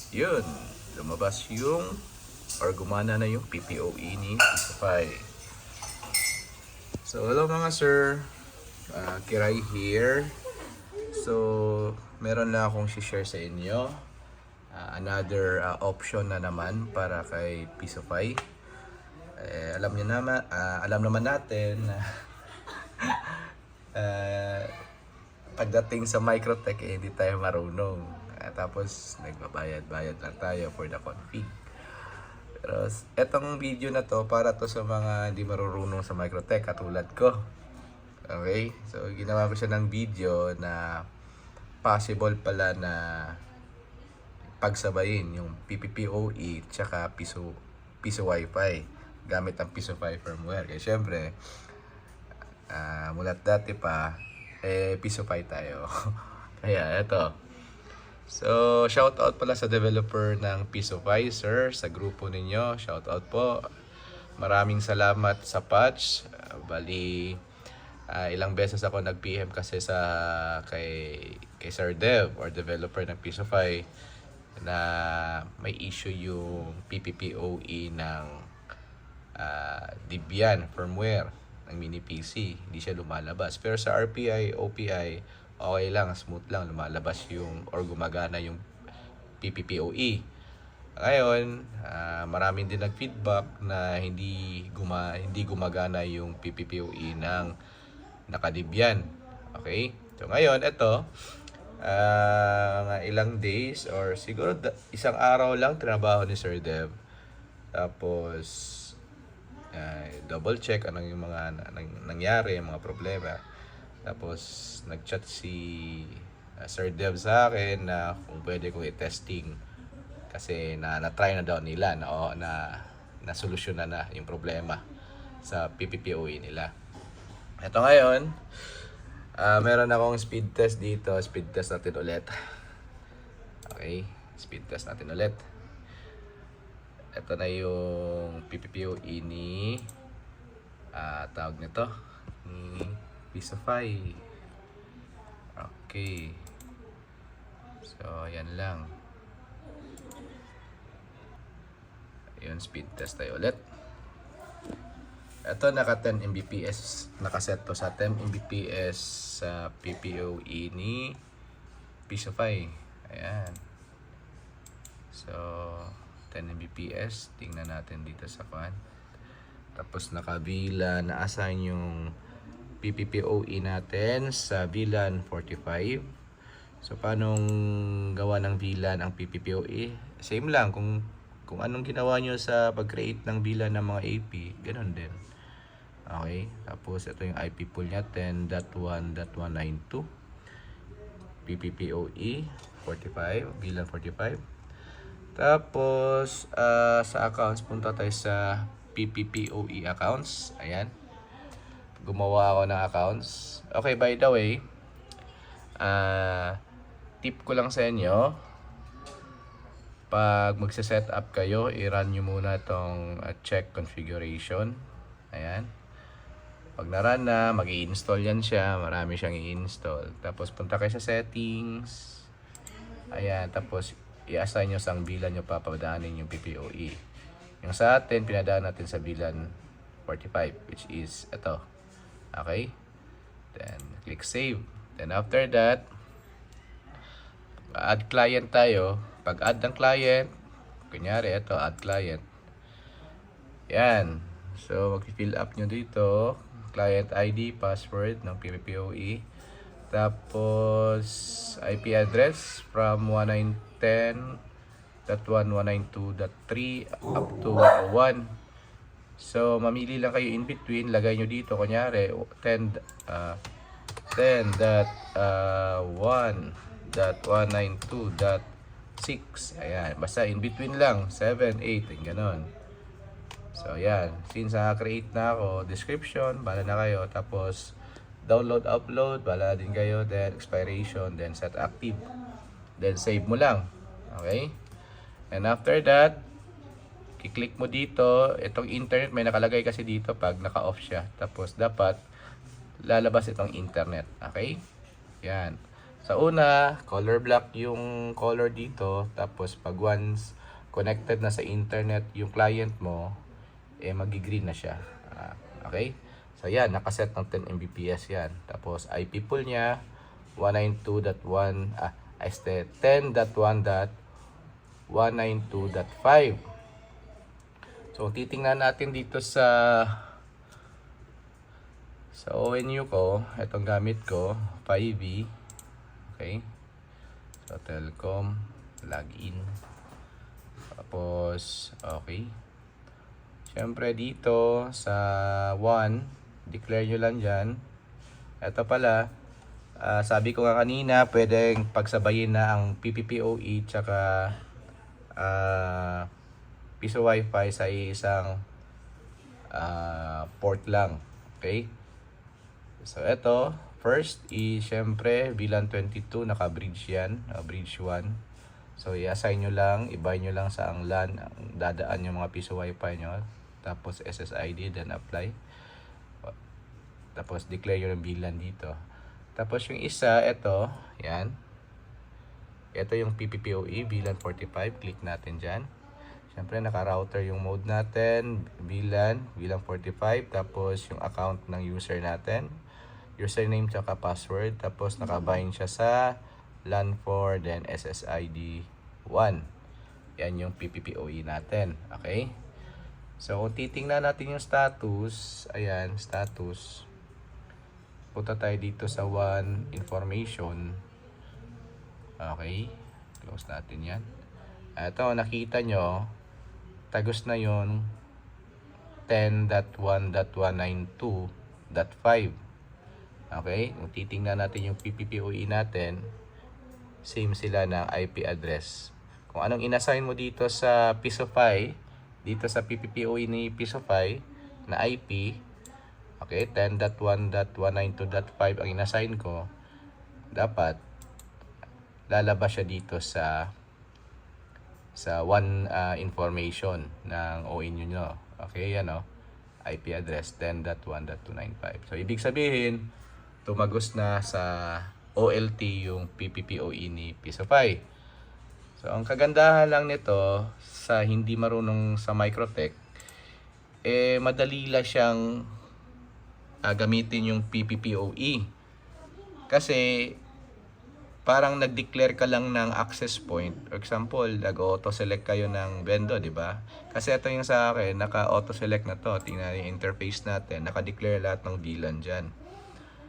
yun, lumabas yung or gumana na yung PPOE ni Pisofy. So hello mga sir, Kiray here. So meron na akong share sa inyo, another option na naman para kay Pisofy. Alam naman natin na pagdating sa Microtech hindi tayo marunong. Tapos nagbabayad-bayad lang tayo for the config. Pero etong video na to para to sa mga hindi marurunong sa Microtech katulad ko. Okay? So ginawa ko siya ng video na possible pala na pagsabayin yung PPPoE tsaka piso Wi-Fi gamit ang Pisofy firmware. Kaya syempre, mulat dati pa, Pisofy tayo. Kaya eto. So, shoutout pala sa developer ng Pisofy, sir, sa grupo ninyo. Shoutout po. Maraming salamat sa patch. Bali, ilang beses ako nag-PM kasi kay Sir Dev or developer ng Pisofy na may issue yung PPPoE ng Debian firmware ng mini PC. Hindi siya lumalabas. Pero sa RPI, OPI, okay lang, smooth lang, lumalabas yung or gumagana yung PPPoE. Ngayon, maraming din nag-feedback na hindi gumagana yung PPPoE ng naka-Debian. Okay? So ngayon, ito, ilang days or siguro isang araw lang trabaho ni Sir Dev. Tapos double check anong yung mga nangyari, yung mga problema. Tapos nag-chat si Sir Dev sa akin na kung pwede kong i-testing kasi na-try na daw nila na solusyon na yung problema sa PPPoE nila. Ito ngayon, meron akong speed test dito. Speed test natin ulit. Okay, speed test natin ulit. Ito na yung PPPoE ni tawag nito ni Pisofy. Okay. So, yan lang. Ayun, speed test tayo ulit. Ito naka 10 Mbps. Nakaset to sa 10 Mbps sa PPPoE ni Pisofy. Ayan. So, 10 Mbps. Tingnan natin dito sa kan. Tapos naka-VLAN, na-assign yung PPPoE natin sa VLAN 45. So paano gawa ng VLAN ang PPPoE? Same lang kung anong ginawa nyo sa pag-create ng VLAN ng mga AP, ganoon din. Okay, tapos ito yung IP pool niya 10.1.192 PPPoE 45, VLAN 45. Tapos sa accounts, punta tayo sa PPPoE accounts. Ayan, gumawa ako ng accounts. Okay, by the way, tip ko lang sa inyo, pag magse-set up kayo, i-run nyo muna itong check configuration. Ayan, pag na-run na, mag-i-install yan siya. Marami siyang i-install. Tapos punta kayo sa settings. Ayan, tapos i-assign nyo sa VLAN nyo papadaanin yung PPPoE. Yung sa atin, pinadaan natin sa VLAN 45, which is ito. Okay? Then, click save. Then, after that, add client tayo. Pag add ng client, kunyari, ito, add client. Yan. So, mag-fill up nyo dito. Client ID, password ng PPPoE. Tapos, IP address from 1910.192.3 up to 101. So, mamili lang kayo in between. Lagay nyo dito, kunyari, 10.1.192.6. Ayan, basta in between lang. 7, 8, and ganon. So, ayan. Since create na ako, description, bala na kayo. Tapos, download, upload, bala din kayo. Then, expiration, then set active. Then, save mo lang. Okay? And after that, i-click mo dito. Itong internet, may nakalagay kasi dito pag naka-off siya. Tapos, dapat lalabas itong internet. Okay? Yan. Sa una, color block yung color dito. Tapos pag once connected na sa internet yung client mo, eh magi-green na siya. Okay? So yan, nakaset ng 10 Mbps yan. Tapos IP pool niya 192.1 10.1.192.5. So titingnan natin dito sa ONU ko, itong gamit ko 5V. Okay? So Telcom login. Tapos okay. Siyempre dito sa 1, declare nyo lang dyan. Ito pala, sabi ko nga kanina, pwedeng pagsabayin na ang PPPoE tsaka piso wifi sa isang port lang. Okay? So ito, first is siyempre VLAN 22, naka-bridge yan, bridge 1. So i-assign nyo lang, i-buy nyo lang sa ang LAN, dadaan yung mga piso wifi nyo. Tapos SSID, then apply. Tapos declare yung VLAN dito. Tapos yung isa, ito, yan. Ito yung PPPoE, VLAN 45, click natin dyan. Siyempre naka-router yung mode natin, VLAN 45. Tapos yung account ng user natin, username tsaka password. Tapos naka-bind siya sa LAN4, then SSID 1. Yan yung PPPoE natin. Okay? So, kung titingnan natin yung status, ayan, status. Punta tayo dito sa 1 information. Okay. Close natin yan. Ito, nakita nyo, tagos na yun 10.1.192.5. Okay. Kung titingnan natin yung PPPoE natin, same sila ng IP address. Kung anong inassign mo dito sa Pisofy, dito sa PPPoE ni Pisofy na IP, okay, 10.1.192.5 ang inassign ko, dapat lalabas siya dito sa 1 information ng ONU nyo. Okay, yan o, IP address 10.1.295. So ibig sabihin, tumagos na sa OLT yung PPPoE ni Pisofy. So ang kagandahan lang nito sa hindi marunong sa Microtech, eh madali lang siyang gamitin yung PPPoE. Kasi parang nag-declare ka lang ng access point. For example, nag-auto-select kayo ng vendor, di ba? Kasi ito yung sa akin, naka-auto-select na to. Tingnan yung interface natin, naka-declare lahat ng VLAN dyan.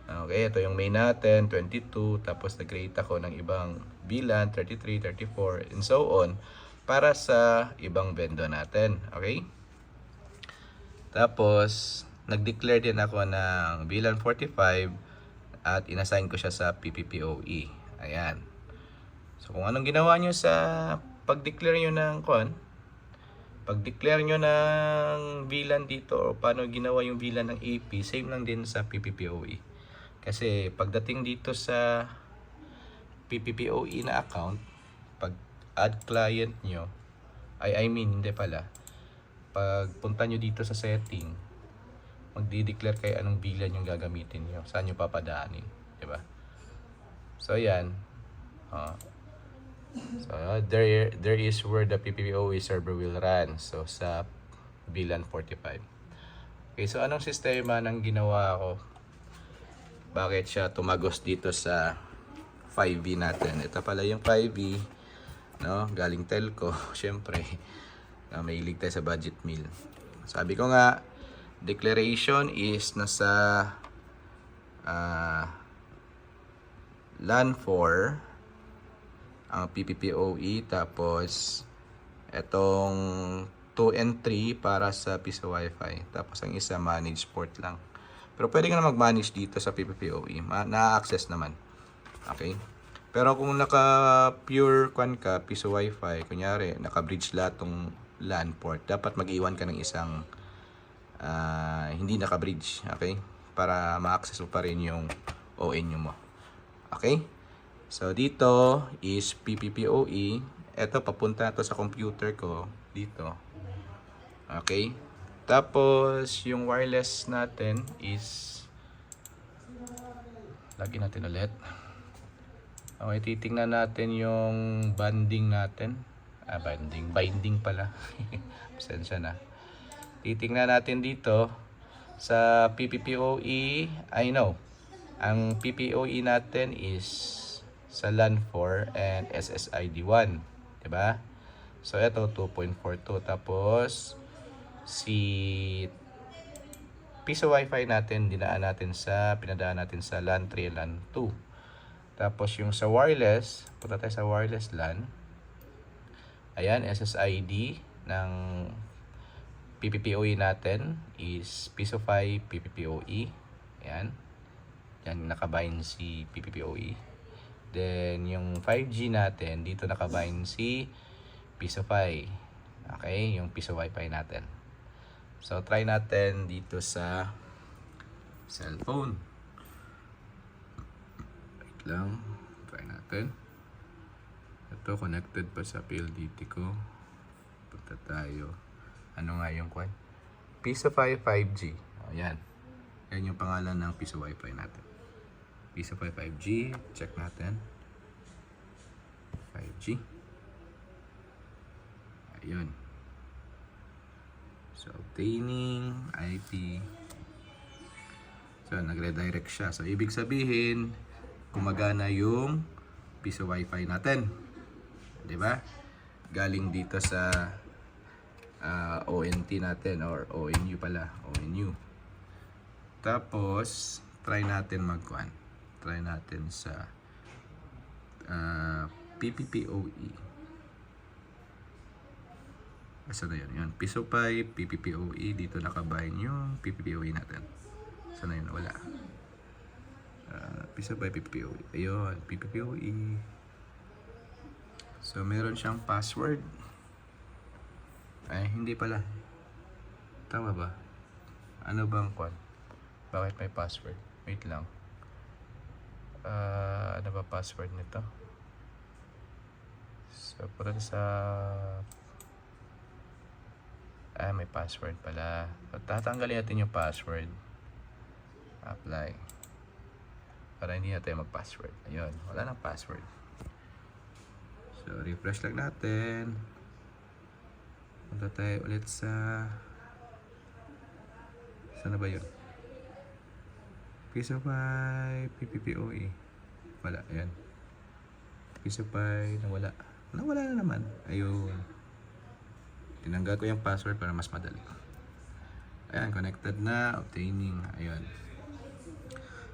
Okay, ito yung main natin, 22, tapos nag-create ako ng ibang VLAN, 33, 34, and so on, para sa ibang vendor natin. Okay? Tapos, nag-declare din ako ng VLAN 45 at inassign ko siya sa PPPoE. Ayan. So, kung anong ginawa nyo sa pag-declare nyo ng pag-declare nyo ng VLAN dito, o paano ginawa yung VLAN ng AP, same lang din sa PPPoE. Kasi pagdating dito sa PPPoE na account, pag add client nyo, hindi pala. Pag punta nyo dito sa setting, magdi-declare kayo anong VLAN yung gagamitin nyo, saan nyo papadaanin, diba? So yan. So there is where the PPPoE server will run. So sa VLAN 45. Okay, so anong sistema ng ginawa ko? Bakit siya tumagos dito sa 5V natin? Ito pala yung 5V, no? Galing telco, syempre. Mahilig tayo sa budget meal. Sabi ko nga, declaration is nasa LAN4 ang PPPoE, tapos etong 2 and 3 para sa piso wifi, tapos ang isa manage port lang. Pero pwede ka na mag-manage dito sa PPPoE, na-access naman. Okay? Pero kung naka-pure ka, piso wifi, kunyari, naka-bridge lahat tong LAN port, dapat mag-iwan ka ng isang hindi naka-bridge. Okay? Para ma-access mo pa rin yung ONU mo. Okay? So, dito is PPPoE. Ito, papunta na to sa computer ko. Dito. Okay? Tapos, yung wireless natin is lagyan natin ulit. Okay, titingnan natin yung binding natin. Binding pala. Pasensya na. Titingnan natin dito sa PPPoE. I know. Ang PPOE natin is sa LAN 4 and SSID 1. Diba? So, ito 2.42. Tapos, si piso wifi natin, pinadaan natin sa LAN 3 and LAN 2. Tapos, yung sa wireless, punta tayo sa wireless LAN. Ayan, SSID ng PPPoE natin is piso 5 PPPoE. Ayan. Yan, nakabind si PPPoE. Then, yung 5G natin, dito nakabind si Pisofy. Okay, yung piso wifi natin. So, try natin dito sa cellphone. Wait lang. Try natin. Ito, connected pa sa PLDT ko. Punta tayo. Ano nga yung kwan? Pisofy 5G. O, yan. Yan yung pangalan ng piso wifi natin. Pisofy 5G. Check natin. 5G. Ayun. So, obtaining IP. So, nagre-direct siya. So, ibig sabihin, gumagana yung piso wifi natin. Diba? Galing dito sa ONT natin or ONU pala. ONU. Tapos, try natin magkuhan. Try natin sa PPPoE. Asa na yun? Yun. Pisofy, PPPoE. Dito nakabind yung PPPoE natin. Sana yun? Wala. Pisofy, PPPoE. Ayun. PPPoE. So, meron siyang password. Ay, hindi pala. Tama ba? Ano bang kwan? Bakit may password? Wait lang. Ano ba password nito? So, punta sa... may password pala. Tatanggalin natin yung password. Apply. Para hindi natin mag-password. Ayun. Wala nang password. So, refresh lang natin. Punta tayo ulit sa... Saan na ba yun? Pisofy, PPPoE. Wala. Ayan. Pisofy. Nawala. Nawala na naman. Ayun. Tinanggal ko yung password para mas madali. Ayan, connected na, obtaining, ayun.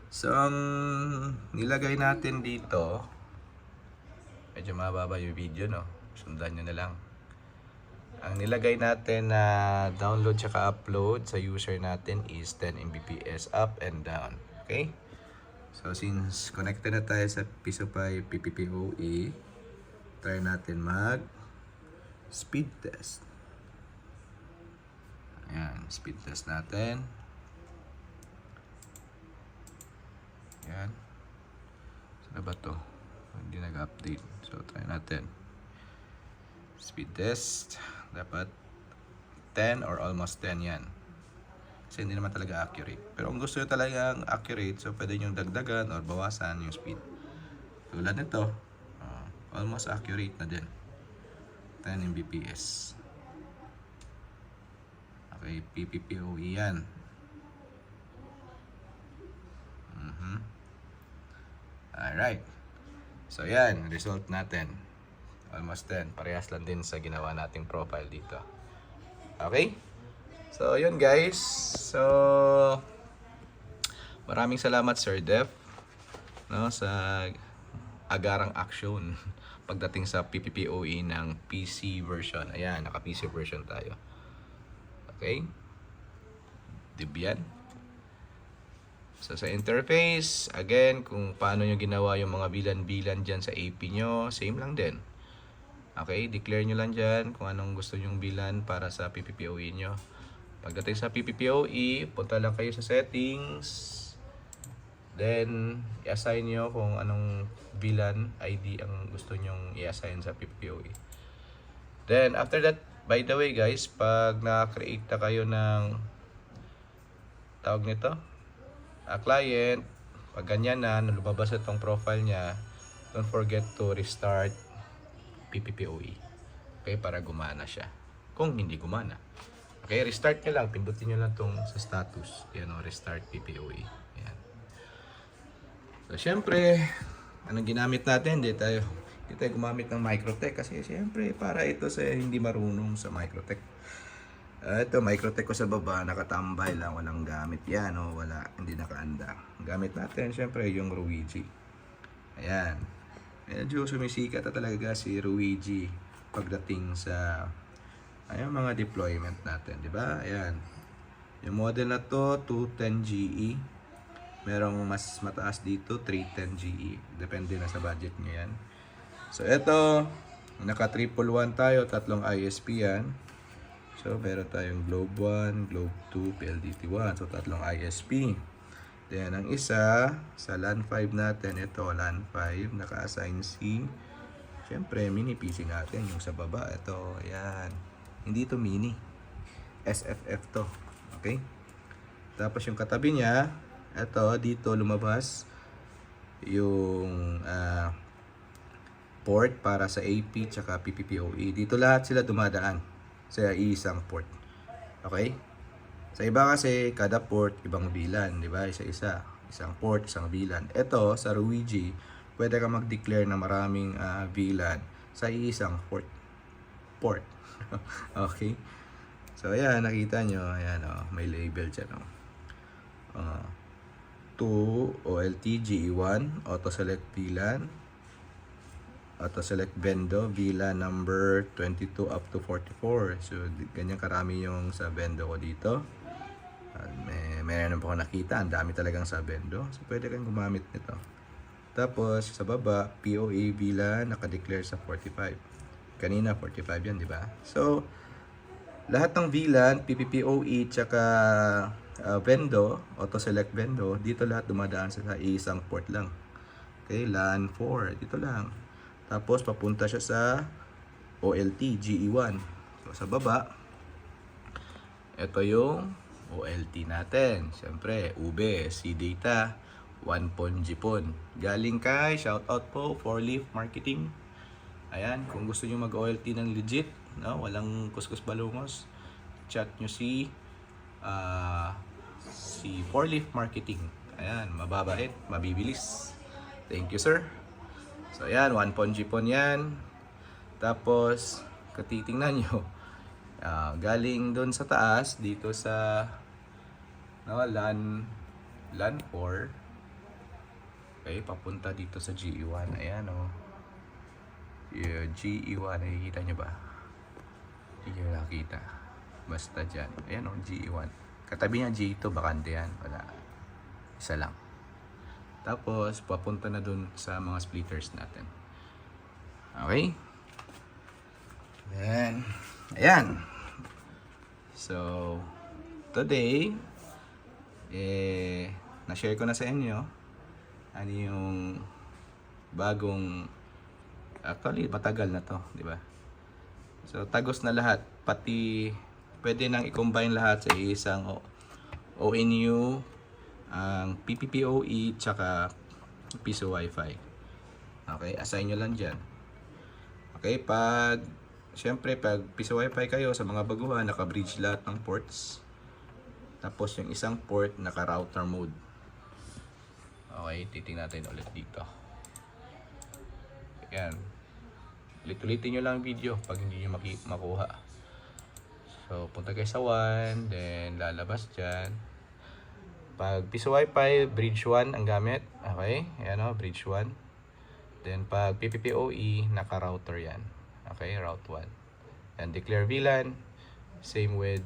So, ang nilagay natin dito, medyo mababa yung video, no? Sundan nyo na lang. Ang nilagay natin na download tsaka upload sa user natin is 10 Mbps up and down. Okay? So, since connected na tayo sa Pisofy PPPoE, try natin mag speed test. Ayan, speed test natin. Ayan. Saan ba to? Hindi nag-update. So, try natin. Speed test. Dapat 10 or almost 10 yan. Kasi hindi naman talaga accurate. Pero kung gusto nyo talagang accurate, so pwede nyo dagdagan or bawasan yung speed. Tulad nito, almost accurate na din. 10 Mbps. Okay, PPPoE yan. Alright. So yan, result natin. Almost 10. Parehas lang din sa ginawa nating profile dito. Okay? So, yun guys. So, maraming salamat Sir Def, no, sa agarang action pagdating sa PPPoE ng PC version. Ayan, naka PC version tayo. Okay? Debian. So, sa interface, again, kung paano nyo ginawa yung mga bilan-bilan dyan sa AP nyo, same lang din. Okay? Declare nyo lang dyan kung anong gusto nyong bilan para sa PPPoE nyo. Pagdating sa PPPoE, punta lang kayo sa settings. Then, i-assign nyo kung anong bilan ID ang gusto nyong i-assign sa PPPoE. Then, after that, by the way guys, pag na-create na kayo ng tawag nito, client, pag ganyan na, lumabas itong profile niya, don't forget to restart PPPoE. Okay, para gumana siya. Kung hindi gumana. Okay, restart nyo lang. Pindutin nyo lang tong sa status. Yan o, restart PPOE. Yan. So, syempre, anong ginamit natin? Hindi tayo gumamit ng Microtech. Kasi syempre, para ito sa hindi marunong sa Microtech. Ito, Microtech ko sa baba. Nakatambay lang. Walang gamit yan. O, wala. Hindi nakaanda. Gamit natin, syempre, yung Ruigi. Ayan. Medyo sumisikat na talaga si Ruigi pagdating sa mga deployment natin, di ba? Ayan. Yung model na to 210GE. Merong mas mataas dito 310GE. Depende na sa budget nyo yan. So ito, naka 111 tayo, tatlong ISP yan. So meron tayong Globe 1, Globe 2, PLDT 1. So tatlong ISP. Then ang isa sa LAN 5 natin, ito LAN 5, naka-assign si syempre mini PC natin, yung sa baba. Ito, ayan. Hindi to mini. SFF to. Okay? Tapos yung katabi niya, ito, dito lumabas yung port para sa AP tsaka PPPoE. Dito lahat sila dumadaan sa isang port. Okay? Sa iba kasi, kada port, ibang VLAN. Di ba? Isa-isa. Isang port, isang VLAN. Ito, sa Ruigi, pwede ka mag-declare na maraming VLAN sa isang port. Okay? So, ayan, nakita nyo. Ayan, may label dyan. 2 OLTGE1, auto-select VLAN, auto-select Vendo, VLAN number 22 up to 44. So, ganyan karami yung sa Vendo ko dito. Meron po ako nakita. Ang dami talagang sa Vendo. So, pwede kang gumamit nito. Tapos, sa baba, POE VLAN, nakadeclare sa 45. Kanina, 45 yan, di ba? So, lahat ng VLAN, PPPoE, tsaka Vendo, auto-select Vendo, dito lahat dumadaan sa isang port lang. Okay, LAN 4, dito lang. Tapos, papunta siya sa OLT, GE1. So, sa baba, ito yung OLT natin. Siyempre, UBE, C-Data, 1.Jipon. Galing kay, shoutout po, 4Leaf Marketing. Ayan, kung gusto nyo mag-OLT ng legit, no, walang kuskus balungos, chat nyo si 4Leaf Marketing. Ayan, mababait, mabibilis. Thank you, sir. So, ayan, 1.Jipon yan. Tapos, katitingnan nyo, galing doon sa taas, dito sa LAN 4. Okay, papunta dito sa GE1. Ayan, GE1, nakikita nyo ba? Hindi nyo nakita. Basta dyan. Ayan, GE1. Katabi niya G2, bakante yan. Wala. Isa lang. Tapos, papunta na dun sa mga splitters natin. Okay? Then, ayan. So, today, na-share ko na sa inyo ano yung bagong, actually, matagal na to, di ba? So, tagos na lahat. Pati, pwede nang i-combine lahat sa isang ONU, ang PPPoE, tsaka piso Wi-Fi. Okay, assign nyo lang dyan. Okay, syempre, pag piso Wi-Fi kayo sa mga baguhan, naka-bridge lahat ng ports. Tapos, yung isang port, naka-router mode. Okay, titingnan natin ulit dito. Ayan. Ulit-ulitin nyo lang ang video pag hindi nyo makuha. So, punta kayo sa 1, then lalabas dyan. Pag piso Wi-Fi, bridge 1 ang gamit. Okay, ayan bridge 1. Then, pag PPPoE, naka-router yan. Okay, route 1. And declare VLAN. Same with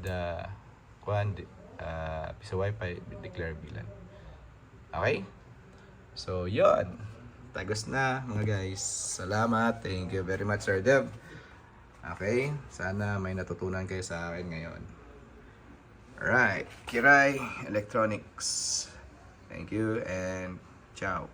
piso Wi-Fi, declare VLAN. Okay? So, yun. Tagos na, mga guys. Salamat. Thank you very much, Sir Dev. Okay? Sana may natutunan kayo sa akin ngayon. Alright. Kiray Electronics. Thank you and ciao.